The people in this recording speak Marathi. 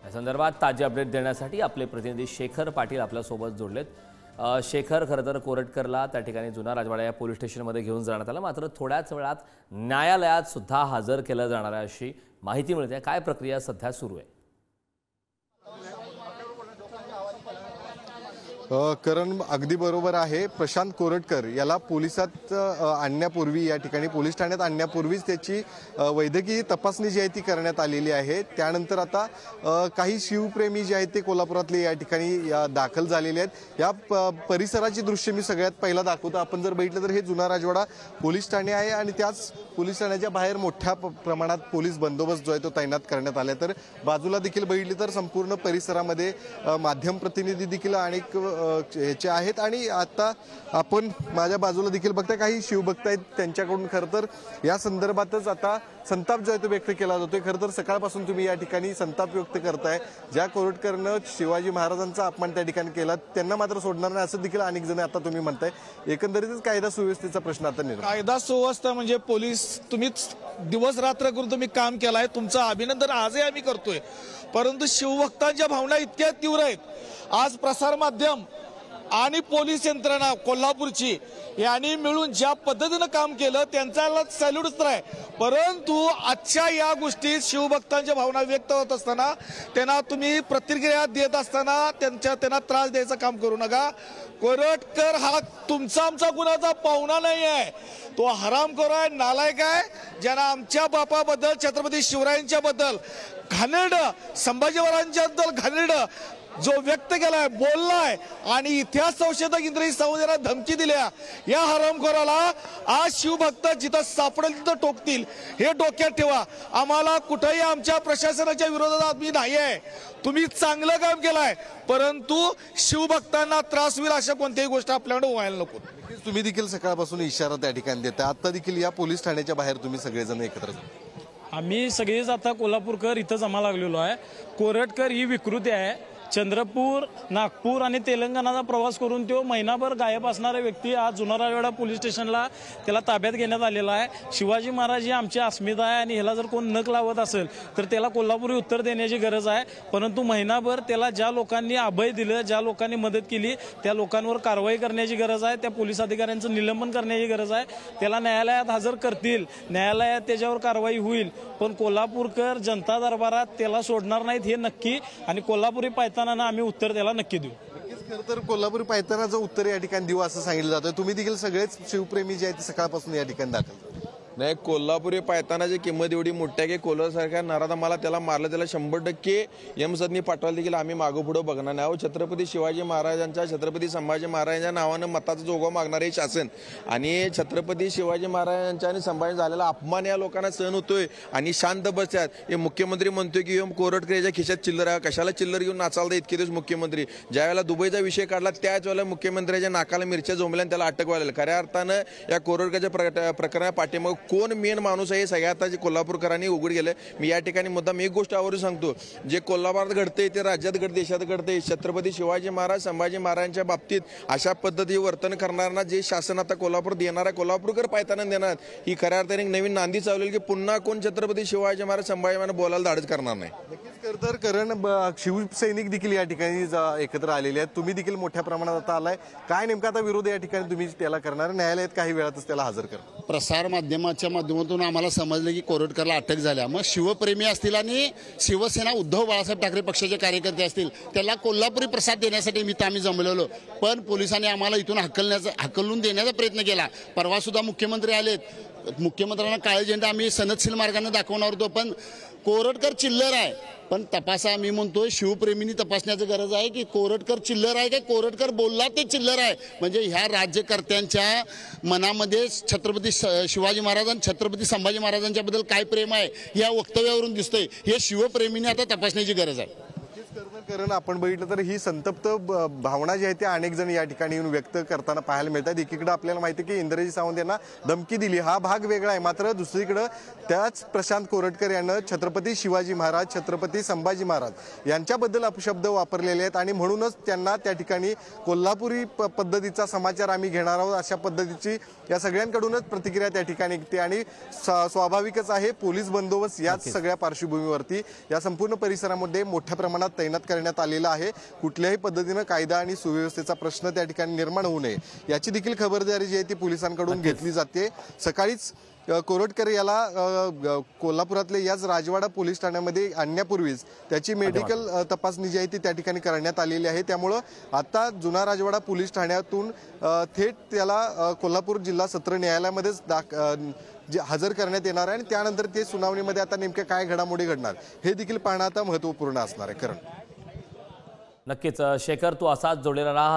या संदर्भात ताजे अपडेट देण्यासाठी आपले प्रतिनिधी शेखर पाटील आपल्यासोबत जोडलेत। शेखर, खरं तर कोरटकरला त्या ठिकाणी जुना राजवाडा या पोलीस स्टेशनमध्ये घेऊन जाण्यात आलं, मात्र थोड्याच वेळात न्यायालयात सुद्धा हजर केलं जाणार आहे अशी माहिती मिळते। काय प्रक्रिया सध्या सुरू आहे? करण अगदी बरोबर आहे। प्रशांत कोरटकर याला पोलिसात आणण्यापूर्वी, या ठिकाणी पोलीस ठाण्यात आणण्यापूर्वीच त्याची वैद्यकीय तपासणी जी आहे ती करण्यात आलेली आहे। त्यानंतर आता काही शिवप्रेमी जे आहेत ते कोल्हापुरातले या ठिकाणी दाखल झालेले आहेत। या परिसराची दृश्य मी सगळ्यात पहिला दाखवतो। आपण जर बघितलं तर हे जुना राजवाडा पोलीस ठाणे आहे आणि त्याच पोलीस ठाण्याच्या बाहेर मोठ्या प्रमाणात पोलीस बंदोबस्त जो आहे तो तैनात करण्यात आला। तर बाजूला देखील बघितली तर संपूर्ण परिसरामध्ये माध्यम प्रतिनिधी देखील अनेक ह्याचे आहेत आणि आता आपण माझ्या बाजूला देखील बघताय काही शिवभक्त आहेत, त्यांच्याकडून खरं तर या संदर्भातच आता संताप जो आहे तो व्यक्त केला जातोय। खरं तर सकाळपासून तुम्ही या ठिकाणी संताप व्यक्त करताय। ज्या कोरटकरनं शिवाजी महाराजांचा अपमान त्या ठिकाणी केला त्यांना मात्र सोडणार नाही असं देखील अनेक जण आता तुम्ही म्हणताय। एकंदरीतच कायदा सुव्यवस्थेचा प्रश्न आता निर्माण। कायदा सुव्यवस्था म्हणजे पोलीस तुम्हीच दिवस रात्र करून तुम्ही काम केलाय, तुमचं अभिनंदन आजही आम्ही करतोय। परंतु शिवभक्तांच्या भावना इतक्या तीव्र आहेत, आज प्रसार माध्यम आणि पोलीस यंत्रणा कोल्हापूरची यांनी मिळून ज्या पद्धतीनं काम केलं त्यांचा सॅल्यूटच आहे। परंतु आजच्या या गोष्टीत शिवभक्तांच्या भावना व्यक्त होत असताना त्यांना तुम्ही प्रतिक्रिया देत असताना त्यांना त्रास द्यायचं काम करू नका। कोरटकर हा तुमचा आमचा कुणाचा पाहुणा नाही आहे, तो हरामखोर आहे, नालायक आहे, ज्यांना आमच्या बापाबद्दल छत्रपती शिवरायांच्या बद्दल घाणेरडं, संभाजी महाराजांच्या बद्दल घाणेरडं जो व्यक्त केलाय, बोललाय आणि इतिहास संशोधक इंद्रजित सावंत धमकी दिल्या, या हरामखोराला आज शिवभक्त जिथं सापडेल तिथं टोकतील हे डोक्यात ठेवा। आम्हाला कुठेही आमच्या प्रशासनाच्या विरोधात आम्ही नाही आहे, तुम्ही चांगलं काम केलंय, परंतु शिवभक्तांना त्रास होईल अशा कोणत्याही गोष्ट आपल्याकडे व्हायला नको। तुम्ही देखील सकाळपासून इशारा त्या ठिकाणी देता, आता देखील या पोलीस ठाण्याच्या बाहेर तुम्ही सगळेजण एकत्र आम्ही सगळेच आता कोल्हापूरकर इथं जमा लागलेलो आहे। कोरटकर ही विकृती आहे। चंद्रपूर, नागपूर आणि तेलंगणाचा प्रवास करून तो महिनाभर गायब असणारा व्यक्ती आज जुना राजवाडा पोलीस स्टेशनला त्याला ताब्यात घेण्यात आलेला आहे। शिवाजी महाराज ही आमची अस्मिता आहे आणि ह्याला जर कोण नख लावत असेल तर त्याला कोल्हापुरी उत्तर देण्याची गरज आहे। परंतु महिनाभर त्याला ज्या लोकांनी अभय दिलं, ज्या लोकांनी मदत केली त्या लोकांवर कारवाई करण्याची गरज आहे, त्या पोलीस अधिकाऱ्यांचं निलंबन करण्याची गरज आहे। त्याला न्यायालयात हजर करतील, न्यायालयात त्याच्यावर कारवाई होईल, पण कोल्हापूरकर जनता दरबारात त्याला सोडणार नाहीत हे नक्की, आणि कोल्हापुरी आम्ही उत्तर त्याला नक्की देऊ। खरं तर कोल्हापुरी पायतानाचं उत्तर या ठिकाणी देऊ असं सांगितलं जातं। तुम्ही देखील सगळेच शिवप्रेमी जे आहेत सकाळपासून या ठिकाणी दाखल नाही, कोल्हापुरी पायतानाची किंमत एवढी मोठी आहे की कोल्हासारख्या नारादा मला त्याला मारलं, त्याला 100% यमसदनी पाठवायला देखील आम्ही मागोपुढं बघणार नाही। छत्रपती शिवाजी महाराजांच्या, छत्रपती संभाजी महाराजांच्या नावानं मताचा जोगवा मागणारे शासन आणि छत्रपती शिवाजी महाराजांच्या आणि संभाजी झालेला अपमान या लोकांना सहन होतोय आणि शांत बसतात। हे मुख्यमंत्री म्हणतोय की कोरटकर याच्या खिशात चिल्लर आहे, कशाला चिल्लर घेऊन नाचालता इतके दिवस मुख्यमंत्री। ज्यावेळेला दुबईचा विषय काढला त्याच वेळेला मुख्यमंत्र्याच्या नाकाला मिरच्या जोमल्या आणि त्याला अटक व्हायला। खऱ्या अर्थानं या कोरटकरच्या प्रकरणा पाठीमाग कोण मेन माणूस आहे हे सगळ्यात आता कोल्हापूरकरांनी उघड गेलं। मी या ठिकाणी मुद्दाम एक गोष्ट आवर्जून सांगतो, जे कोल्हापुरात घडते ते राज्यात घडते, देशात घडते। छत्रपती शिवाजी महाराज, संभाजी महाराजांच्या बाबतीत अशा पद्धती वर्तन करणाऱ्यांना जे शासन आता कोल्हापूर देणार आहे, कोल्हापूरकर पायताना देणार, ही खऱ्या अर्थाने नवीन नांदी चावलेली की पुन्हा कोण छत्रपती शिवाजी महाराज, संभाजी महाराज बोलायला धाडस करणार नाही। नक्कीच तर कारण शिवसैनिक देखील या ठिकाणी एकत्र आलेले आहेत, तुम्ही देखील मोठ्या प्रमाणात आता आलाय, काय नेमका आता विरोध या ठिकाणी तुम्ही त्याला करणार? न्यायालयात काही वेळातच त्याला हजर करणार। प्रसार माध्यमाच्या माध्यमातून आम्हाला समजलं की कोरटकरला अटक झाल्या, मग शिवप्रेमी असतील आणि शिवसेना उद्धव बाळासाहेब ठाकरे पक्षाचे कार्यकर्ते असतील त्याला कोल्हापुरी प्रसाद देण्यासाठी आम्ही जमलेलो, पण पोलिसांनी आम्हाला इथून हकलून देण्याचा प्रयत्न केला। परवा सुद्धा मुख्यमंत्री आलेत, मुख्यमंत्र्यांना काळे झेंडा आम्ही सनदशील मार्गाने दाखवणार होतो, पण कोरटकर चिल्लर आहे। पण तपासा, मी म्हणतोय शिवप्रेमींनी तपासण्याची गरज आहे की कोरटकर चिल्लर आहे की कोरटकर बोलला ते चिल्लर आहे। म्हणजे ह्या राज्यकर्त्यांच्या मनामध्ये छत्रपती शिवाजी महाराज आणि छत्रपती संभाजी महाराजांच्या बद्दल काय प्रेम आहे या वक्तव्यावरून दिसतंय। हे शिवप्रेमींनी आता तपासण्याची गरज आहे। कारण आपण बघितलं तर ही संतप्त भावना जी आहे ती अनेक जण या ठिकाणी येऊन व्यक्त करताना पाहायला मिळतात. एकीकडे आपल्याला माहिती आहे की इंद्रजित सावंत यांना धमकी दिली, हा भाग वेगळा आहे. मात्र दुसरीकडे त्याच प्रशांत कोरटकर यांना छत्रपती शिवाजी महाराज, छत्रपती संभाजी महाराज यांच्याबद्दल अपशब्द वापरलेले आहेत आणि म्हणूनच त्यांना त्या ठिकाणी कोल्हापुरी पद्धतीचा समाचार आम्ही घेणार आहोत अशा पद्धतीची या सगळ्यांकडूनच प्रतिक्रिया त्या ठिकाणी निघते. आणि स्वाभाविकच आहे, पोलीस बंदोबस्त याच सगळ्या पार्श्वभूमीवरती या संपूर्ण परिसरामध्ये मोठ्या प्रमाणात तैनात करण्यात आलेला आहे. कुठल्याही पद्धतीनं कायदा आणि सुव्यवस्थेचा प्रश्न त्या ठिकाणी निर्माण होऊ नये याची देखील खबरदारी जी आहे ती पोलिसांकडून घेतली जाते. सकाळीच कोरटकर याला कोल्हापुरातले याच राजवाडा पोलीस ठाण्यामध्ये आणण्यापूर्वीच त्याची मेडिकल तपासणी जी आहे ती त्या ठिकाणी करण्यात आलेली आहे. त्यामुळं आता जुना राजवाडा पोलीस ठाण्यातून थेट त्याला कोल्हापूर जिल्हा सत्र न्यायालयामध्येच हजर करण्यात येणार आहे आणि त्यानंतर ते सुनावणीमध्ये आता नेमक्या काय घडामोडी घडणार हे देखील पाहणं आता महत्त्वपूर्ण असणार आहे. करण नक्कीच शेखर, तू असाच जोडलेला राहा.